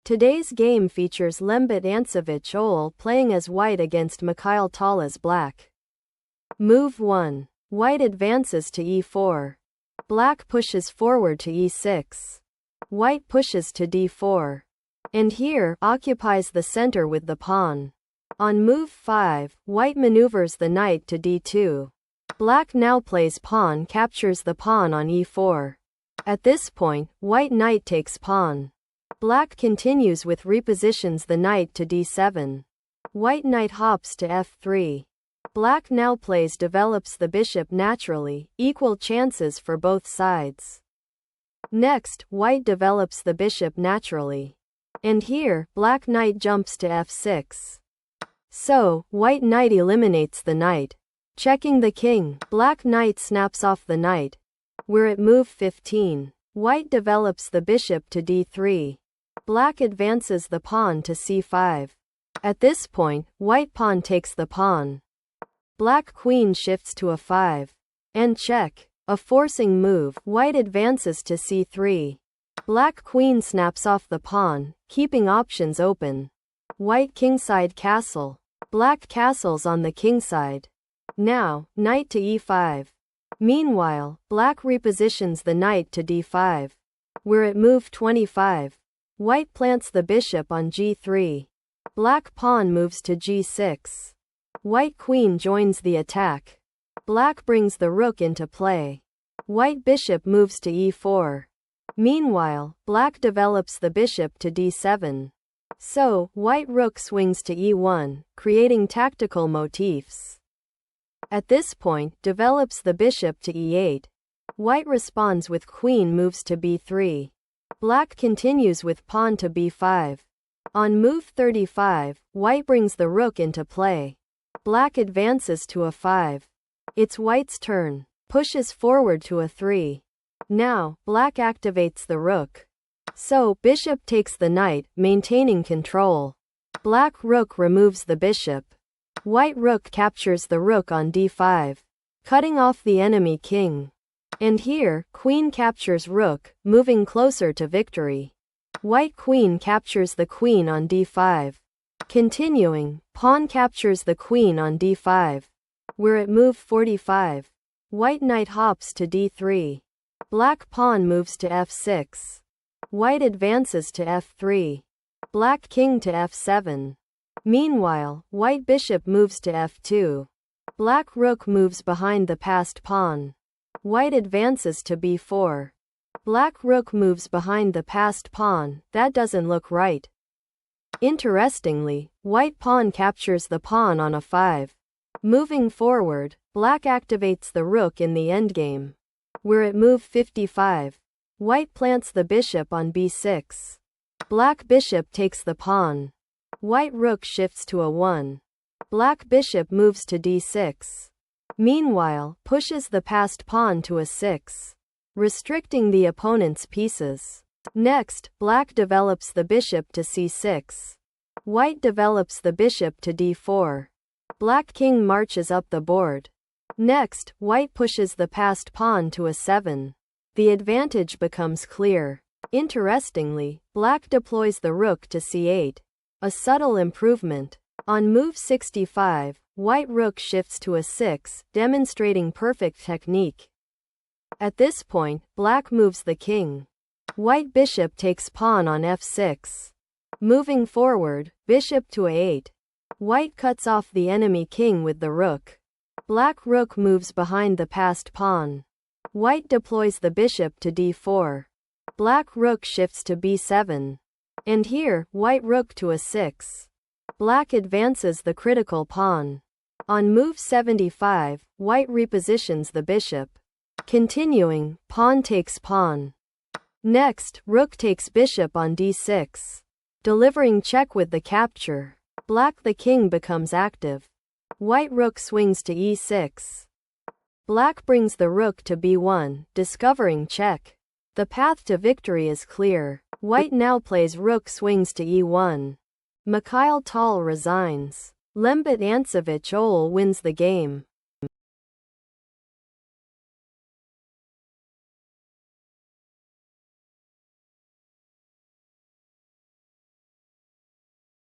Today's game features Lembit Antsovich Oll playing as white against Mikhail Tal as black. Move 1. White advances to e4. Black pushes forward to e6. White pushes to d4. And here, occupies the center with the pawn. On move 5, white maneuvers the knight to d2. Black now plays pawn captures the pawn on e4. At this point, white knight takes pawn. Black continues with repositions the knight to d7. White knight hops to f3. Black now plays develops the bishop naturally, equal chances for both sides. Next, white develops the bishop naturally. And here, black knight jumps to f6. So, white knight eliminates the knight. Checking the king, black knight snaps off the knight. We're at move 15. White develops the bishop to d3. Black advances the pawn to c5. At this point, white pawn takes the pawn. Black queen shifts to a5. And check. A forcing move, white advances to c3. Black queen snaps off the pawn, keeping options open. White kingside castle. Black castles on the kingside. Now, knight to e5. Meanwhile, black repositions the knight to d5. We're at move 25. White plants the bishop on g3. Black pawn moves to g6. White queen joins the attack. Black brings the rook into play. White bishop moves to e4. Meanwhile, black develops the bishop to d7. So, white rook swings to e1, creating tactical motifs. At this point, develops the bishop to e8. White responds with queen moves to b3. Black continues with pawn to b5. On move 35, white brings the rook into play. Black advances to a5. It's white's turn. Pushes forward to a3. Now, black activates the rook. So, bishop takes the knight, maintaining control. Black rook removes the bishop. White rook captures the rook on d5, cutting off the enemy king. And here, queen captures rook, moving closer to victory. White queen captures the queen on d5. Continuing, pawn captures the queen on d5. We're at move 45. White knight hops to d3. Black pawn moves to f6. White advances to f3. Black king to f7. Meanwhile, white bishop moves to f2. Black rook moves behind the passed pawn. White advances to b4. Black rook moves behind the passed pawn. That doesn't look right. Interestingly, white pawn captures the pawn on a5. Moving forward, black activates the rook in the endgame. We're at move 55. White plants the bishop on b6. Black bishop takes the pawn. White rook shifts to a1. Black bishop moves to d6. Meanwhile, pushes the passed pawn to a6, restricting the opponent's pieces. Next, black develops the bishop to c6. White develops the bishop to d4. Black king marches up the board. Next, white pushes the passed pawn to a7. The advantage becomes clear. Interestingly, black deploys the rook to c8. A subtle improvement. On move 65, white rook shifts to a6, demonstrating perfect technique. At this point, black moves the king. White bishop takes pawn on f6. Moving forward, bishop to a8. White cuts off the enemy king with the rook. Black rook moves behind the passed pawn. White deploys the bishop to d4. Black rook shifts to b7. And here, white rook to a6. Black advances the critical pawn. On move 75, white repositions the bishop. Continuing, pawn takes pawn. Next, rook takes bishop on d6. Delivering check with the capture. Black the king becomes active. White rook swings to e6. Black brings the rook to b1, discovering check. The path to victory is clear. White now plays rook swings to e1. Mikhail Tal resigns. Lembit Antsovich Oll wins the game.